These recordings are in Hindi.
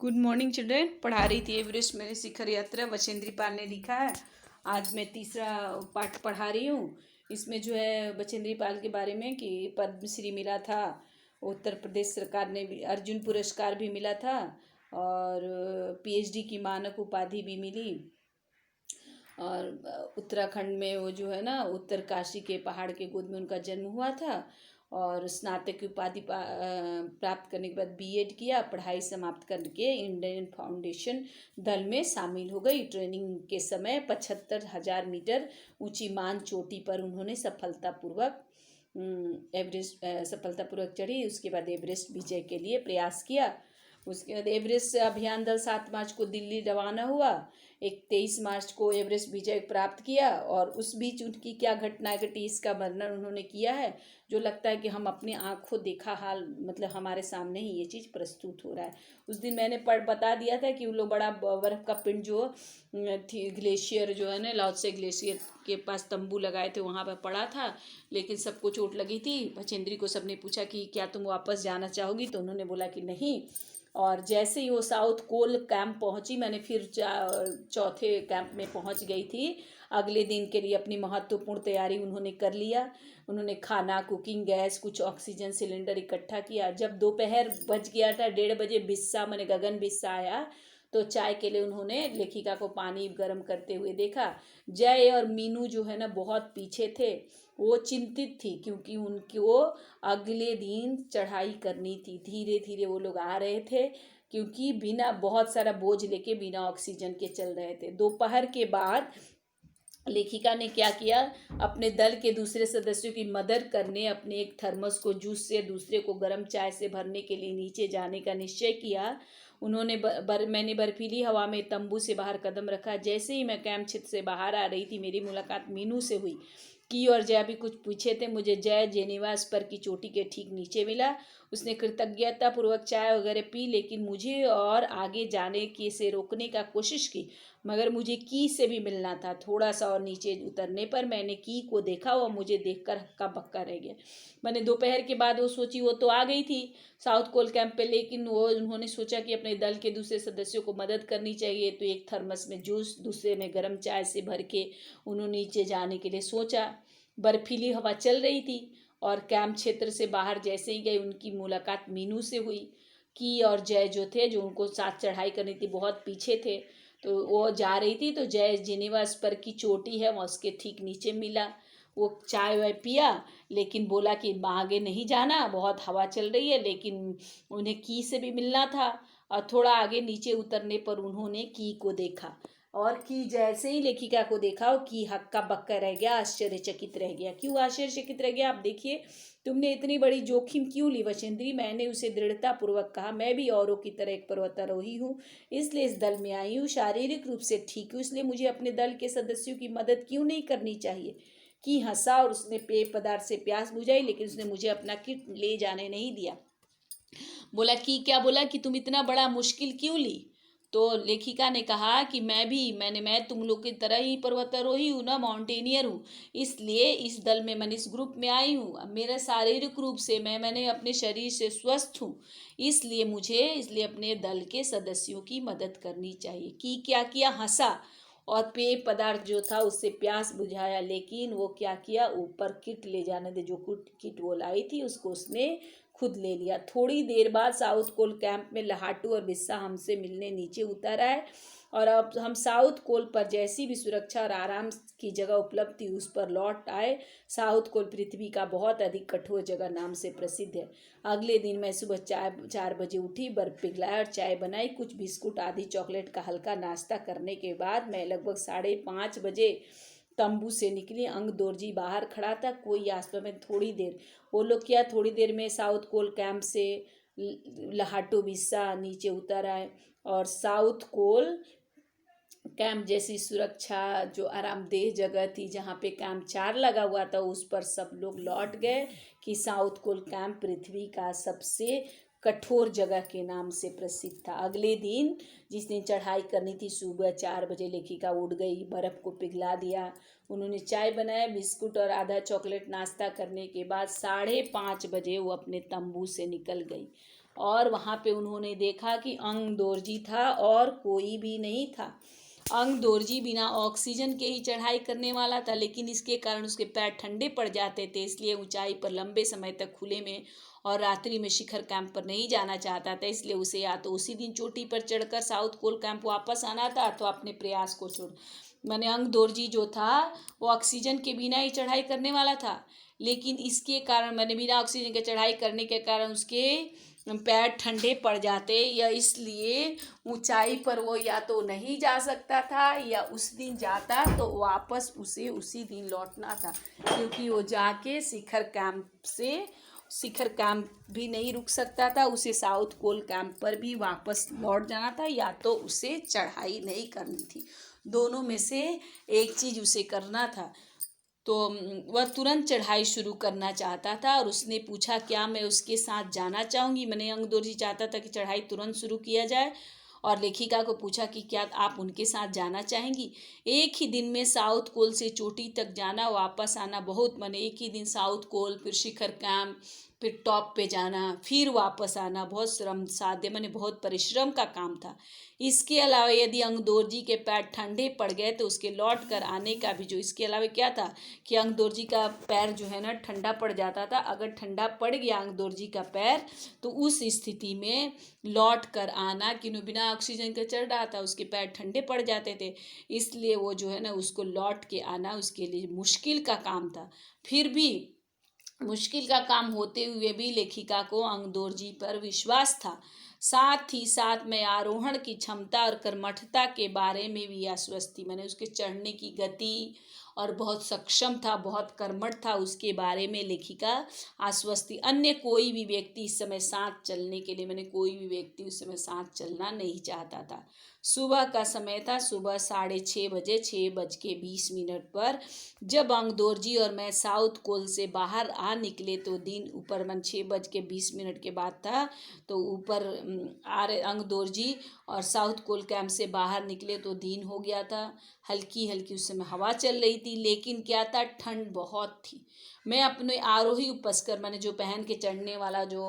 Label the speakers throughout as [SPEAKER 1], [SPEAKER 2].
[SPEAKER 1] Good morning children. पढ़ा रही थी एवरेस्ट मेरी शिखर यात्रा, बचेंद्री पाल ने लिखा है। आज मैं तीसरा पाठ पढ़ा रही हूँ। इसमें जो है बचेंद्री पाल के बारे में कि पद्मश्री मिला था, उत्तर प्रदेश सरकार ने भी अर्जुन पुरस्कार भी मिला था और पीएचडी की मानक उपाधि भी मिली। और उत्तराखंड में वो जो है ना उत्तरकाशी के पहाड़ के गोद में उनका जन्म हुआ था और स्नातक की उपाधि प्राप्त करने के बाद बीएड किया। पढ़ाई समाप्त करके इंडियन फाउंडेशन दल में शामिल हो गई। ट्रेनिंग के समय 75,000 मीटर ऊंची मान चोटी पर उन्होंने सफलतापूर्वक चढ़ी। उसके बाद एवरेस्ट विजय के लिए प्रयास किया। उसके बाद एवरेस्ट अभियान दल 7 मार्च को दिल्ली रवाना हुआ। 23 मार्च को एवरेस्ट विजय प्राप्त किया और उस बीच उनकी क्या घटना घटी इसका वर्णन उन्होंने किया है, जो लगता है कि हम अपनी आंखों देखा हाल मतलब हमारे सामने ही ये चीज़ प्रस्तुत हो रहा है। उस दिन मैंने बता दिया था कि उन लोग बड़ा बर्फ़ का पिंड जो थी ग्लेशियर जो है ना लाओत्से ग्लेशियर के पास तंबू लगाए थे वहाँ पर पड़ा था, लेकिन सबको चोट लगी थी। बचेंद्री को सबने पूछा कि क्या तुम वापस जाना चाहोगी, तो उन्होंने बोला कि नहीं। और जैसे ही वो साउथ कोल कैंप पहुंची, मैंने फिर चौथे कैंप में पहुंच गई थी। अगले दिन के लिए अपनी महत्वपूर्ण तैयारी उन्होंने कर लिया। उन्होंने खाना, कुकिंग गैस, कुछ ऑक्सीजन सिलेंडर इकट्ठा किया। जब दोपहर बज गया था 1:30 बजे बिस्सा मैंने गगन बिस्सा आया, तो चाय के लिए उन्होंने लेखिका को पानी गर्म करते हुए देखा। जय और मीनू जो है ना बहुत पीछे थे। वो चिंतित थी क्योंकि उनको अगले दिन चढ़ाई करनी थी। धीरे धीरे वो लोग आ रहे थे क्योंकि बिना बहुत सारा बोझ लेके बिना ऑक्सीजन के चल रहे थे। दोपहर के बाद लेखिका ने क्या किया, अपने दल के दूसरे सदस्यों की मदद करने अपने एक थर्मस को जूस से दूसरे को गर्म चाय से भरने के लिए नीचे जाने का निश्चय किया। उन्होंने मैंने बर्फीली हवा में तंबू से बाहर कदम रखा। जैसे ही मैं कैंप क्षेत्र से बाहर आ रही थी मेरी मुलाकात मीनू से हुई। की और जय भी कुछ पूछे थे। मुझे जय जेनेवा पर की चोटी के ठीक नीचे मिला। उसने कृतज्ञतापूर्वक चाय वगैरह पी, लेकिन मुझे और आगे जाने की से रोकने का कोशिश की, मगर मुझे की से भी मिलना था। थोड़ा सा और नीचे उतरने पर मैंने की को देखा और मुझे देखकर हक्का बक्का रह गया। मैंने दोपहर के बाद वो सोची, वो तो आ गई थी साउथ कोल कैंप पे, लेकिन वो उन्होंने सोचा कि अपने दल के दूसरे सदस्यों को मदद करनी चाहिए, तो एक थर्मस में जूस दूसरे में गर्म चाय से भर के उन्होंने नीचे जाने के लिए सोचा। बर्फीली हवा चल रही थी और कैंप क्षेत्र से बाहर जैसे ही गई उनकी मुलाकात मीनू से हुई। की और जय जो थे, जो उनको साथ चढ़ाई करनी थी, बहुत पीछे थे, तो वो जा रही थी। तो जय जेनेवा पर की चोटी है वहाँ उसके ठीक नीचे मिला। वो चाय वाय पिया, लेकिन बोला कि आगे नहीं जाना, बहुत हवा चल रही है। लेकिन उन्हें की से भी मिलना था और थोड़ा आगे नीचे उतरने पर उन्होंने की को देखा और की जैसे ही लेखिका को देखा और की हक्का बक्का रह गया, आश्चर्यचकित रह गया। क्यों आश्चर्यचकित रह गया, आप देखिए। तुमने इतनी बड़ी जोखिम क्यों ली बचेंद्री? मैंने उसे दृढ़ता पूर्वक कहा। मैं भी औरों की तरह एक पर्वतारोही हूँ, इसलिए इस दल में आई हूँ। शारीरिक रूप से ठीक हूँ, इसलिए मुझे अपने दल के सदस्यों की मदद क्यों नहीं करनी चाहिए? की हंसा और उसने पेय पदार्थ से प्यास बुझाई, लेकिन उसने मुझे अपना किट ले जाने नहीं दिया। बोला कि क्या बोला कि तुम इतना बड़ा मुश्किल क्यों ली? तो लेखिका ने कहा कि मैं तुम लोग की तरह ही पर्वतारोही हूँ ना, माउंटेनियर हूँ, इसलिए इस दल में मैंने इस ग्रुप में आई हूँ। अब मेरा शारीरिक रूप से मैंने अपने शरीर से स्वस्थ हूँ, इसलिए अपने दल के सदस्यों की मदद करनी चाहिए। कि क्या किया, हंसा और पेय पदार्थ जो था उससे प्यास बुझाया, लेकिन वो क्या किया, ऊपर किट ले जाने दे, जो किट वो लाई थी उसको उसने खुद ले लिया। थोड़ी देर बाद साउथ कोल कैंप में लहाटू और बिस्सा हमसे मिलने नीचे उतर आए और अब हम साउथ कोल पर जैसी भी सुरक्षा और आराम की जगह उपलब्ध थी उस पर लौट आए। साउथ कोल पृथ्वी का बहुत अधिक कठोर जगह नाम से प्रसिद्ध है। अगले दिन मैं सुबह 4 बजे उठी, बर्फ पिघलाया और चाय बनाई। कुछ बिस्कुट आदि चॉकलेट का हल्का नाश्ता करने के बाद मैं लगभग 5:30 बजे तंबू से निकली। अंग दोरजी बाहर खड़ा था, कोई आसपास में। थोड़ी देर वो लोग क्या, थोड़ी देर में साउथ कोल कैंप से लहाटू बिस्सा नीचे उतर आए और साउथ कोल कैंप जैसी सुरक्षा जो आरामदेह जगह थी जहाँ पे कैंप 4 लगा हुआ था उस पर सब लोग लौट गए कि साउथ कोल कैंप पृथ्वी का सबसे कठोर जगह के नाम से प्रसिद्ध था। अगले दिन जिस दिन चढ़ाई करनी थी, सुबह 4 बजे लेखिका उठ गई, बर्फ़ को पिघला दिया। उन्होंने चाय बनाया, बिस्कुट और आधा चॉकलेट नाश्ता करने के बाद 5:30 बजे वो अपने तंबू से निकल गई और वहाँ पे उन्होंने देखा कि अंग दोरजी था और कोई भी नहीं था। अंग दोरजी बिना ऑक्सीजन के ही चढ़ाई करने वाला था, लेकिन इसके कारण उसके पैर ठंडे पड़ जाते थे, इसलिए ऊंचाई पर लंबे समय तक खुले में और रात्रि में शिखर कैंप पर नहीं जाना चाहता था। इसलिए उसे या तो उसी दिन चोटी पर चढ़कर साउथ पोल कैंप वापस आना था अथवा अपने प्रयास को छोड़। मैंने अंग दोरजी जो था वो ऑक्सीजन के बिना ही चढ़ाई करने वाला था, लेकिन इसके कारण मैंने बिना ऑक्सीजन के चढ़ाई करने के कारण उसके पैर ठंडे पड़ जाते, या इसलिए ऊंचाई पर वो या तो नहीं जा सकता था, या उस दिन जाता तो वापस उसे उसी दिन लौटना था, क्योंकि वो जाके शिखर कैंप भी नहीं रुक सकता था, उसे साउथ पोल कैंप पर भी वापस लौट जाना था, या तो उसे चढ़ाई नहीं करनी थी। दोनों में से एक चीज़ उसे करना था। तो वह तुरंत चढ़ाई शुरू करना चाहता था और उसने पूछा क्या मैं उसके साथ जाना चाहूँगी। मैंने अंग दोरजी चाहता था कि चढ़ाई तुरंत शुरू किया जाए और लेखिका को पूछा कि क्या आप उनके साथ जाना चाहेंगी। एक ही दिन में साउथ कोल से चोटी तक जाना वापस आना बहुत, मैंने एक ही दिन साउथ कोल फिर शिखर कैंप फिर टॉप पे जाना फिर वापस आना बहुत श्रम साध्य, मैंने बहुत परिश्रम का काम था। इसके अलावा यदि अंग दोरजी के पैर ठंडे पड़ गए तो उसके लौट कर आने का भी जो इसके अलावा क्या था कि अंग दोरजी का पैर जो है ना ठंडा पड़ जाता था। अगर ठंडा पड़ गया अंग दोरजी का पैर तो उस स्थिति में लौट कर आना, क्योंकि बिना ऑक्सीजन के चढ़ रहा था, उसके पैर ठंडे पड़ जाते थे, इसलिए वो जो है ना उसको लौट के आना उसके लिए मुश्किल का काम था। फिर भी मुश्किल का काम होते हुए भी लेखिका को अंग दोरजी पर विश्वास था। साथ ही साथ में आरोहण की क्षमता और कर्मठता के बारे में भी आश्वस्त थी। मैंने उसके चढ़ने की गति और बहुत सक्षम था, बहुत कर्मठ था, उसके बारे में लेखिका आश्वस्त थी। अन्य कोई भी व्यक्ति इस समय साथ चलने के लिए, मैंने कोई भी व्यक्ति उस समय साथ चलना नहीं चाहता था। सुबह का समय था, सुबह 6:30 बजे 6:20 पर जब अंग दोरजी और मैं साउथ कोल से बाहर आ निकले तो दिन ऊपर मन 6:20 के बाद था। तो ऊपर आ रहे अंग दोरजी और साउथ कोल कैंप से बाहर निकले तो दिन हो गया था। हल्की हल्की उस समय हवा चल रही थी, लेकिन क्या था ठंड बहुत थी। मैं अपने आरोही उपस्कर मैंने जो पहन के चढ़ने वाला जो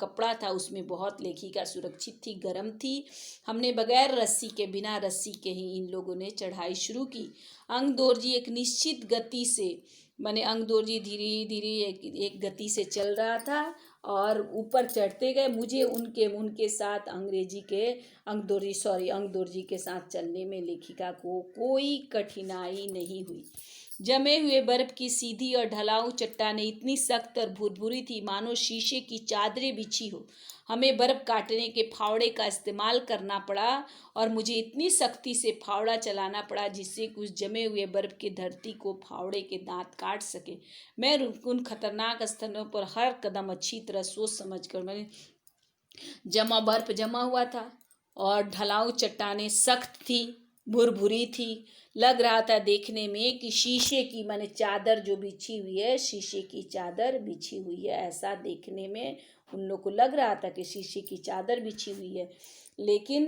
[SPEAKER 1] कपड़ा था उसमें बहुत लेखिका सुरक्षित थी, गर्म थी। हमने बगैर रस्सी के बिना रस्सी के ही इन लोगों ने चढ़ाई शुरू की। अंग दोरजी एक निश्चित गति से मैंने अंग दोरजी धीरे धीरे एक गति से चल रहा था और ऊपर चढ़ते गए। मुझे उनके साथ अंग दोरजी के साथ चलने में लेखिका को कोई कठिनाई नहीं हुई। जमे हुए बर्फ की सीधी और ढलाऊ चट्टानें इतनी सख्त और भुरभुरी थी मानो शीशे की चादरें बिछी हो। हमें बर्फ काटने के फावड़े का इस्तेमाल करना पड़ा और मुझे इतनी सख्ती से फावड़ा चलाना पड़ा जिससे कुछ जमे हुए बर्फ की धरती को फावड़े के दांत काट सके। मैं उन खतरनाक स्थलों पर हर कदम अच्छी तरह सोच समझ कर मैंने बर्फ जमा हुआ था और ढलाऊ चट्टानें सख्त थी, भुरभुरी थी। लग रहा था देखने में कि शीशे की मैंने चादर जो बिछी हुई है, शीशे की चादर बिछी हुई है, ऐसा देखने में उन लोग को लग रहा था कि शीशे की चादर बिछी हुई है। लेकिन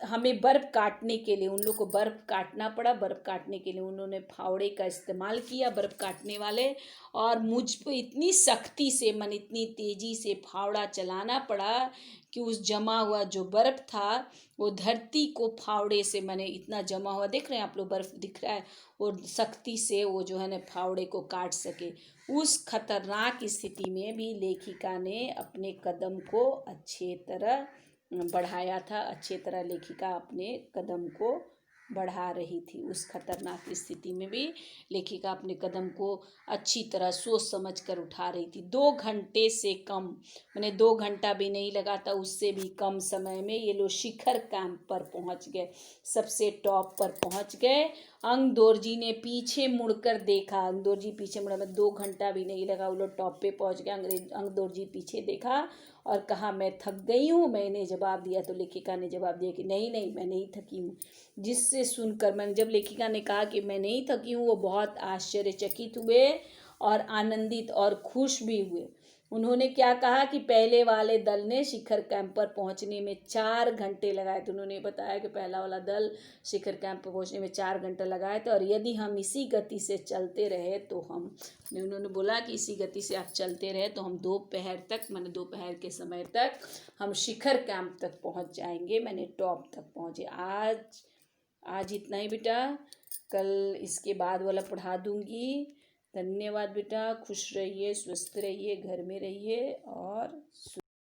[SPEAKER 1] हमें बर्फ़ काटने के लिए उन लोग को बर्फ़ काटना पड़ा। बर्फ़ काटने के लिए उन्होंने फावड़े का इस्तेमाल किया, बर्फ़ काटने वाले, और मुझ पर इतनी सख्ती से इतनी तेज़ी से फावड़ा चलाना पड़ा कि उस जमा हुआ जो बर्फ़ था वो धरती को फावड़े से इतना जमा हुआ, देख रहे हैं आप लोग, बर्फ़ दिख रहा है, और सख्ती से वो जो है ना फावड़े को काट सके। उस खतरनाक स्थिति में भी लेखिका ने अपने कदम को अच्छे तरह बढ़ाया था। अच्छे तरह लेखिका अपने कदम को बढ़ा रही थी। उस खतरनाक स्थिति में भी लेखिका अपने कदम को अच्छी तरह सोच समझ कर उठा रही थी। 2 घंटे से कम 2 घंटा भी नहीं लगा था, उससे भी कम समय में ये लोग शिखर कैंप पर पहुंच गए, सबसे टॉप पर पहुंच गए। अंग दोरजी ने पीछे मुड़कर देखा, अंग दोरजी पीछे मुड़ा, 2 घंटा भी नहीं लगा, वो लोग टॉप पे पहुंच गए। अंग दोरजी पीछे देखा और कहा मैं थक गई हूँ। मैंने जवाब दिया तो लेखिका ने जवाब दिया कि नहीं नहीं मैं नहीं थकी हूँ। जिससे सुनकर जब लेखिका ने कहा कि मैं नहीं थकी हूँ, वो बहुत आश्चर्यचकित हुए और आनंदित और खुश भी हुए। उन्होंने क्या कहा कि पहले वाले दल ने शिखर कैंप पर पहुंचने में 4 घंटे लगाए थे। उन्होंने बताया कि पहला वाला दल शिखर कैंप पर पहुंचने में 4 घंटे लगाए थे, और यदि हम इसी गति से चलते रहे तो उन्होंने बोला कि इसी गति से आप चलते रहे तो हम दोपहर तक, मैंने दोपहर के समय तक हम शिखर कैंप तक पहुंच जाएंगे, मैंने टॉप तक पहुंचे। आज इतना ही बेटा, कल इसके बाद वाला पढ़ा दूंगी। धन्यवाद बेटा, खुश रहिए, स्वस्थ रहिए, घर में रहिए और